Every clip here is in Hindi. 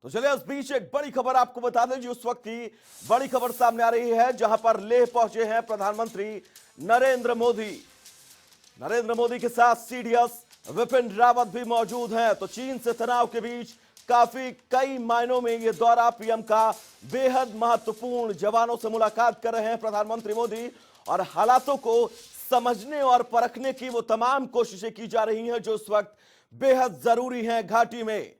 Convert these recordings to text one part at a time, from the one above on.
तो चलिए इस बीच एक बड़ी खबर आपको बता दें। जो उस वक्त की बड़ी खबर सामने आ रही है, जहां पर लेह पहुंचे हैं प्रधानमंत्री नरेंद्र मोदी। नरेंद्र मोदी के साथ सीडीएस विपिन रावत भी मौजूद हैं। तो चीन से तनाव के बीच काफी कई मायनों में यह दौरा पीएम का बेहद महत्वपूर्ण। जवानों से मुलाकात कर रहे हैं प्रधानमंत्री मोदी और हालातों को समझने और परखने की वो तमाम कोशिशें की जा रही हैं जो इस वक्त बेहद जरूरी हैं घाटी में।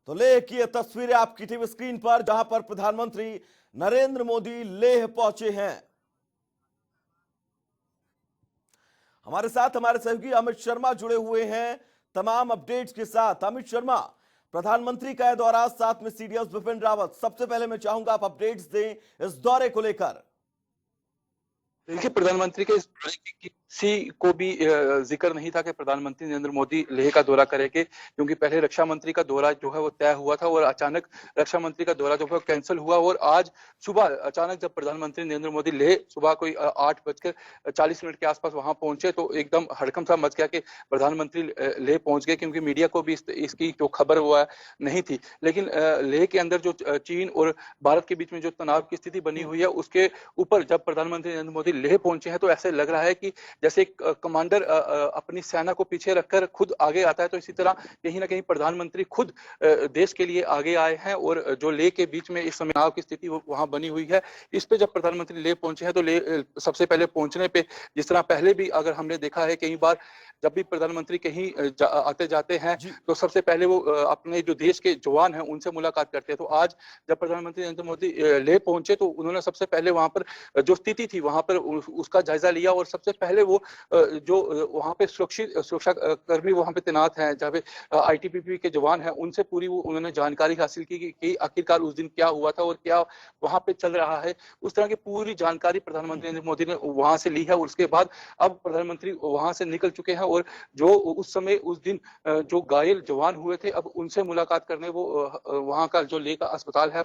तो लेह की ये तस्वीरें आपकी टीवी स्क्रीन पर, जहां पर प्रधानमंत्री नरेंद्र मोदी लेह पहुंचे हैं। हमारे साथ हमारे सहयोगी अमित शर्मा जुड़े हुए हैं तमाम अपडेट्स के साथ। अमित शर्मा, प्रधानमंत्री का यह दौरा, साथ में सीडीएस विपिन रावत, सबसे पहले मैं चाहूंगा आप अपडेट्स दें इस दौरे को लेकर। देखिए, प्रधानमंत्री के इस दौरे की किसी को भी जिक्र नहीं था कि प्रधानमंत्री नरेंद्र मोदी लेह का दौरा करेंगे, क्योंकि पहले रक्षा मंत्री का दौरा जो है वो तय हुआ था और अचानक रक्षा मंत्री का दौरा जो है कैंसिल हुआ। और आज सुबह अचानक जब प्रधानमंत्री नरेंद्र मोदी लेह सुबह कोई 8:40 के आसपास वहां पहुंचे तो एकदम हड़कंप सा मच गया कि प्रधानमंत्री लेह पहुंच गए, क्योंकि मीडिया को भी इसकी जो खबर हुआ नहीं थी। लेकिन लेह के अंदर जो चीन और भारत के बीच में जो तनाव की स्थिति बनी हुई है, उसके ऊपर जब प्रधानमंत्री नरेंद्र मोदी लेह पहुंचे हैं तो ऐसे लग रहा है कि जैसे एक कमांडर अपनी सेना को पीछे रखकर खुद आगे आता है, तो इसी तरह कहीं ना कहीं प्रधानमंत्री खुद देश के लिए आगे आए हैं। और जो लेह के बीच में इस समय तनाव की स्थिति वहां बनी हुई है, इस पे जब प्रधानमंत्री लेह पहुंचे हैं तो लेह सबसे पहले पहुंचने पे, जिस तरह पहले भी अगर हमने देखा है कई बार जब भी प्रधानमंत्री कहीं आते जाते हैं तो सबसे पहले वो अपने जो देश के जवान हैं उनसे मुलाकात करते हैं। तो आज जब प्रधानमंत्री नरेंद्र मोदी लेह पहुंचे तो उन्होंने सबसे पहले वहां पर जो स्थिति थी वहां पर उसका जायजा लिया। और सबसे पहले वो जो वहां पे सुरक्षा कर्मी वहां पे तैनात हैं, जहाँ पे आईटीबीपी के जवान हैं, उनसे पूरी वो उन्होंने जानकारी हासिल की कि आखिरकार उस दिन क्या हुआ था और क्या वहां पे चल रहा है। उस तरह की पूरी जानकारी प्रधानमंत्री नरेंद्र मोदी ने वहां से ली है। और उसके बाद अब प्रधानमंत्री वहां से निकल चुके हैं और जो उस समय उस दिन जो घायल जवान हुए थे, अब उनसे मुलाकात करने वो वहां का जो लेह का अस्पताल है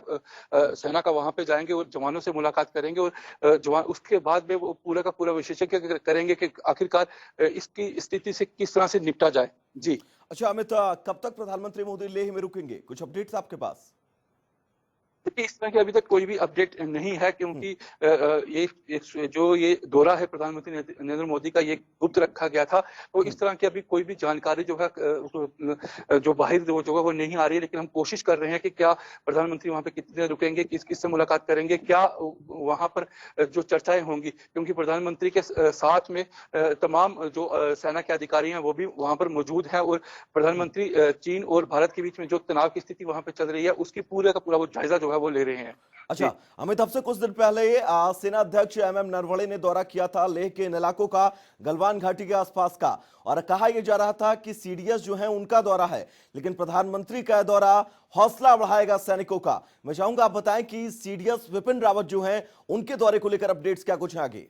सेना का, वहां पे जाएंगे और जवानों से मुलाकात करेंगे। और जवान उसके बाद में वो पूरा का पूरा विशेषज्ञ करेंगे कि आखिरकार इसकी स्थिति से किस तरह से निपटा जाए। जी अच्छा अमित, कब तक प्रधानमंत्री मोदी लेह में रुकेंगे? कुछ अपडेट्स आपके पास? देखिए, इस तरह की अभी तक कोई भी अपडेट नहीं है, क्योंकि ये दौरा है प्रधानमंत्री नरेंद्र मोदी का, ये गुप्त रखा गया था। तो इस तरह की अभी कोई भी जानकारी जो है जो बाहर जो है वो नहीं आ रही है। लेकिन हम कोशिश कर रहे हैं कि क्या प्रधानमंत्री वहां पे कितने रुकेंगे, किस किस से मुलाकात करेंगे, क्या वहां पर जो चर्चाएं होंगी, क्योंकि प्रधानमंत्री के साथ में तमाम जो सेना के अधिकारी हैं वो भी वहां पर मौजूद हैं। और प्रधानमंत्री चीन और भारत के बीच में जो तनाव की स्थिति वहां पर चल रही है उसकी पूरा का पूरा वो जायजा जो है वो ले रहे हैं। अच्छा अमित, अब से कुछ दिन पहले सेना अध्यक्ष एमएम नरवणे ने दौरा किया था लेह के इन इलाकों का, गलवान घाटी के आसपास का, और कहा यह जा रहा था कि सीडीएस जो है उनका दौरा है, लेकिन प्रधानमंत्री का दौरा हौसला बढ़ाएगा सैनिकों का। मैं चाहूंगा आप बताएं कि सीडीएस विपिन रावत जो है उनके दौरे को लेकर अपडेट्स क्या कुछ है आगे?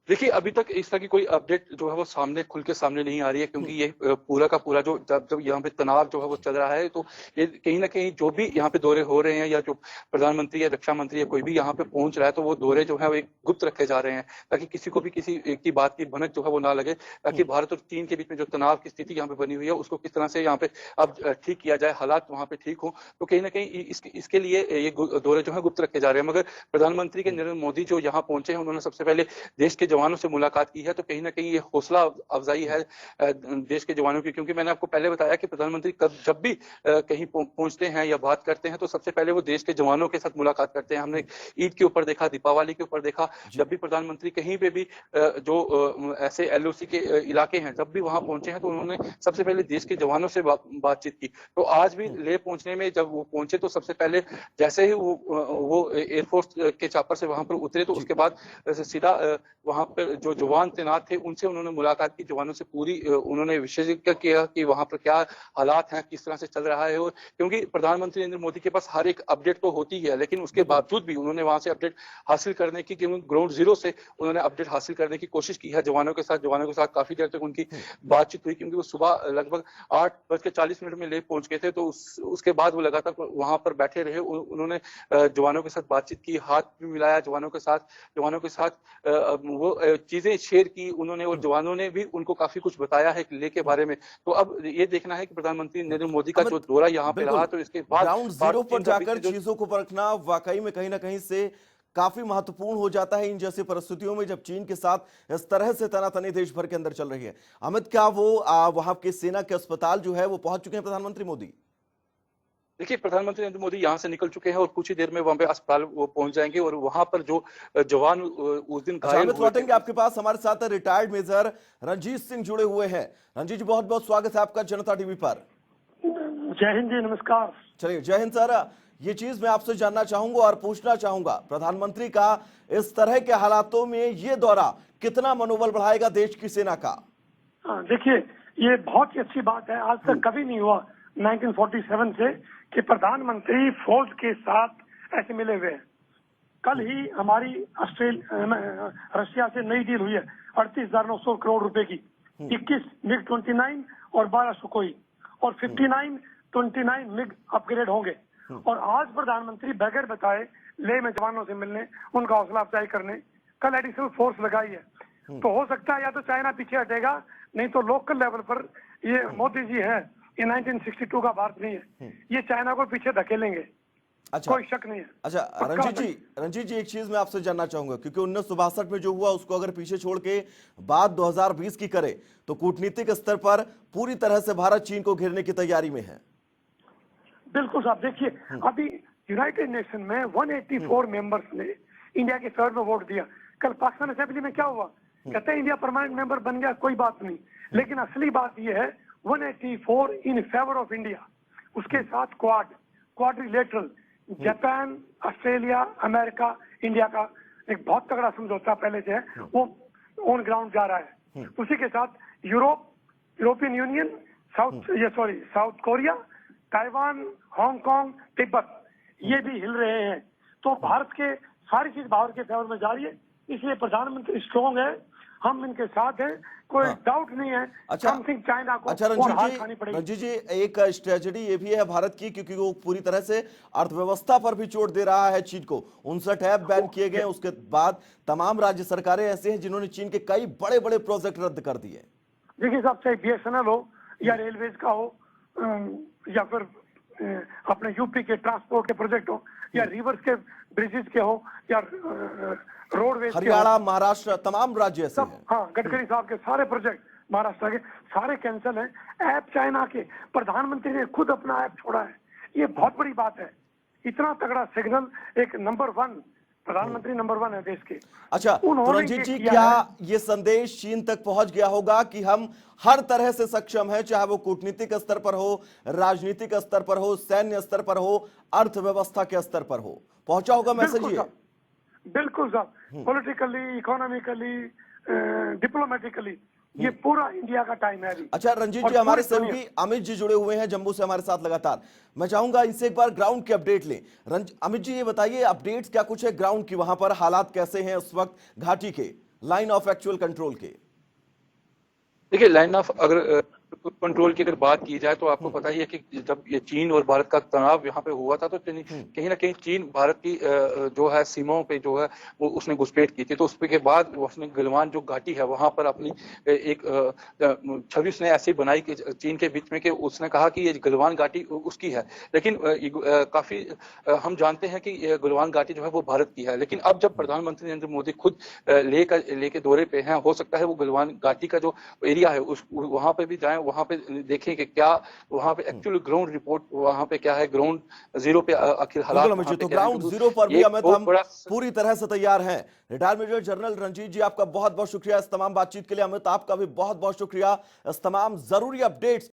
देखिए, अभी तक इस तरह की कोई अपडेट जो है वो खुल के सामने नहीं आ रही है, क्योंकि ये पूरा का पूरा जो जब यहाँ पे तनाव जो है वो चल रहा है, तो ये कहीं ना कहीं जो भी यहाँ पे दौरे हो रहे हैं या जो प्रधानमंत्री या रक्षा मंत्री या कोई भी यहाँ पे पहुंच रहा है, तो वो दौरे जो है वो एक गुप्त रखे जा रहे हैं, ताकि किसी को भी किसी एक की बात की भनक जो है वो ना लगे, ताकि भारत और चीन के बीच में जो तनाव की स्थिति यहाँ पे बनी हुई है उसको किस तरह से यहाँ पे अब ठीक किया जाए, हालात वहाँ पे ठीक हो। तो कहीं ना कहीं इसके लिए ये दौरे जो है गुप्त रखे जा रहे हैं। मगर प्रधानमंत्री के नरेंद्र मोदी जो यहाँ पहुंचे हैं, उन्होंने सबसे पहले देश के जवानों से मुलाकात की है। तो कहीं ना कहीं ये हौसला अफजाई है देश के जवानों की, क्योंकि मैंने आपको पहले बताया कि प्रधानमंत्री जब भी कहीं पहुंचते हैं या बात करते हैं तो सबसे पहले वो देश के जवानों के साथ मुलाकात करते हैं। हमने ईद के ऊपर देखा, दीपावली के ऊपर देखा, जब भी प्रधानमंत्री कहीं पे भी जो ऐसे एलओसी के इलाके हैं जब भी वहां पहुंचे हैं तो उन्होंने सबसे पहले देश के जवानों से बातचीत की। तो आज भी लेह पहुंचने में जब वो पहुंचे तो सबसे पहले जैसे ही वो एयरफोर्स के चापर से वहां पर उतरे तो उसके बाद सीधा वहां पर जो जवान तैनात थे उनसे उन्होंने मुलाकात की, जवानों से पूरी उन्होंने विशेषज्ञ किया कि वहां पर क्या हालात हैं, किस तरह से चल रहा है। और क्योंकि प्रधानमंत्री नरेंद्र मोदी के पास हर एक अपडेट तो होती है, लेकिन उसके बावजूद भी उन्होंने वहां से अपडेट हासिल करने की, क्योंकि ग्राउंड जीरो से उन्होंने अपडेट हासिल करने की कोशिश की है जवानों के साथ काफी देर तक उनकी बातचीत हुई, क्योंकि वो सुबह लगभग 8:40 में लेह पहुंच गए थे। तो उसके बाद वो लगातार वहां पर बैठे रहे, उन्होंने जवानों के साथ बातचीत की, हाथ भी मिलाया जवानों के साथ वो चीजें शेयर की उन्होंने, और जवानों ने भी उनको काफी कुछ बताया है लेह के बारे में। तो अब ये देखना है कि प्रधानमंत्री नरेंद्र मोदी का जो अमित, दौरा यहाँ पे बिल्कुल रहा, तो इसके बाद ग्राउंड भारत जीरो और पर चीन का बीच जाकर में जो चीजों को परखना वाकई में कहीं ना कहीं से काफी महत्वपूर्ण हो जाता है इन जैसी परिस्थितियों में, जब चीन के साथ इस तरह से तनातनी देश भर के अंदर चल रही है। अमित, क्या वो वहां के सेना के अस्पताल जो है वो पहुंच चुके हैं प्रधानमंत्री मोदी? देखिए, प्रधानमंत्री नरेंद्र मोदी यहाँ से निकल चुके हैं और कुछ ही देर में वहां पे अस्पताल वो पहुंच जाएंगे, और वहां पर जो जवान उस दिन अच्छा घायल अमित, हुए थे। लौटेंगे आपके पास। हमारे साथ रिटायर्ड मेजर रंजीत सिंह जुड़े हुए हैं। रंजीत जी, बहुत बहुत स्वागत है आपका जनता टीवी पर। जय हिंद जी, नमस्कार। चलिए, जय हिंद सर। ये चीज मैं आपसे जानना चाहूंगा और पूछना चाहूंगा, प्रधानमंत्री का इस तरह के हालातों में ये दौरा कितना मनोबल बढ़ाएगा देश की सेना का? देखिए, ये बहुत ही अच्छी बात है। आज तक कभी नहीं हुआ 1947 से कि प्रधानमंत्री फौज के साथ ऐसे मिले हुए हैं। कल ही हमारी रशिया से नई डील हुई है 38,900 करोड़ रुपए की, 21 मिग 29 और 12 सुखोई, और 29 मिग अपग्रेड होंगे। और आज प्रधानमंत्री बगैर बताए लेह में जवानों से मिलने, उनका हौसला अफजाई करने, कल एडिशनल फोर्स लगाई है। तो हो सकता है या तो चाइना पीछे हटेगा, नहीं तो लोकल लेवल पर ये मोदी जी है, ये 1962 का भारत नहीं है, ये चाइना को पीछे धकेलेंगे। अच्छा, कोई शक नहीं है। अच्छा रंजीत जी, एक चीज मैं आपसे जानना चाहूंगा, क्योंकि 1962 में जो हुआ उसको अगर पीछे छोड़ के बात 2020 की करे तो कूटनीतिक स्तर पर पूरी तरह से भारत चीन को घेरने की तैयारी में है। बिल्कुल साहब, देखिए अभी यूनाइटेड नेशन में 184 मेंबर्स ने इंडिया के फेवर में वोट दिया। कल पाकिस्तान असेंबली में क्या हुआ? कहते हैं इंडिया परमानेंट मेंबर बन गया, कोई बात नहीं। लेकिन असली बात यह है 184 इन फेवर ऑफ इंडिया। उसके साथ quadrilateral, Japan, Australia, America, India का एक बहुत तगड़ा समझौता पहले से है, वो ऑन ग्राउंड जा रहा है। उसी के साथ European union, south Korea, Taiwan, Hong Kong, Tibet, ये भी हिल रहे हैं। तो भारत के सारी चीज भारत के फेवर में जा रही है, इसलिए प्रधानमंत्री स्ट्रॉन्ग है, हम इनके साथ हैं, कोई डाउट नहीं है। अच्छा, समथिंग चाइना को अच्छा और हार खानी पड़ेगी। रंजीत जी, एक स्ट्रेटेजी ये भी है भारत की, क्योंकि वो पूरी तरह से अर्थव्यवस्था पर भी चोट दे रहा है चीन को। 59 ऐप बैन किए गए, उसके बाद तमाम राज्य सरकारें ऐसे हैं जिन्होंने चीन के कई बड़े बड़े प्रोजेक्ट रद्द कर दिए। देखिए साहब, चाहे BSNL हो या रेलवेज का हो, या फिर अपने यूपी के ट्रांसपोर्ट के प्रोजेक्ट हो, या रिवर्स के ब्रिजेस के हो, या रोडवेज, हरियाणा, महाराष्ट्र, तमाम राज्य ऐसे सब, हैं। हाँ, गडकरी साहब के सारे प्रोजेक्ट महाराष्ट्र के सारे कैंसिल हैं। ऐप चाइना के, प्रधानमंत्री ने खुद अपना ऐप छोड़ा है, ये बहुत बड़ी बात है। इतना तगड़ा सिग्नल, एक नंबर 1 प्रधानमंत्री, नंबर 1 है देश के। अच्छा, तो रंजीत जी, क्या ये संदेश चीन तक पहुंच गया होगा कि हम हर तरह से सक्षम हैं, चाहे वो कूटनीतिक स्तर पर हो, राजनीतिक स्तर पर हो, सैन्य स्तर पर हो, अर्थव्यवस्था के स्तर पर हो? पहुंचा होगा मैसेज ये? बिल्कुल साहब, पॉलिटिकली, इकोनॉमिकली, डिप्लोमेटिकली, ये पूरा इंडिया का टाइम है अभी। अच्छा रंजीत जी, हमारे सहयोगी अमित जी जुड़े हुए हैं जम्मू से हमारे साथ लगातार। मैं चाहूंगा इनसे एक बार ग्राउंड की अपडेट लें। अमित जी, ये बताइए अपडेट्स क्या कुछ है ग्राउंड की, वहां पर हालात कैसे हैं उस वक्त घाटी के, लाइन ऑफ एक्चुअल कंट्रोल के? देखिए, लाइन ऑफ अगर कंट्रोल की अगर बात की जाए तो आपको पता ही है कि जब ये चीन और भारत का तनाव यहाँ पे हुआ था, तो कहीं ना कहीं चीन भारत की जो है सीमाओं पे जो है वो उसने घुसपैठ की थी। तो उसके बाद उसने गलवान जो घाटी है वहां पर अपनी एक छवि उसने ऐसी बनाई कि चीन के बीच में, कि उसने कहा कि ये गलवान घाटी उसकी है। लेकिन काफी हम जानते हैं कि ये गलवान घाटी जो है वो भारत की है। लेकिन अब जब प्रधानमंत्री नरेंद्र मोदी खुद लेह के दौरे पे हैं, हो सकता है वो गलवान घाटी का जो एरिया है उस वहां पे भी जाएं, वहां पे देखें कि क्या वहां पे एक्चुअल ग्राउंड रिपोर्ट वहां पे क्या है, ग्राउंड जीरो पे आखिर हालात वहां पे तो क्या है। ग्राउंड जीरो पर भी अमित हम पूरी तरह से तैयार हैं। रिटायर्ड मेजर जनरल रंजीत जी, आपका बहुत बहुत शुक्रिया इस तमाम बातचीत के लिए। अमित, आपका भी बहुत बहुत शुक्रिया इस तमाम जरूरी अपडेट्स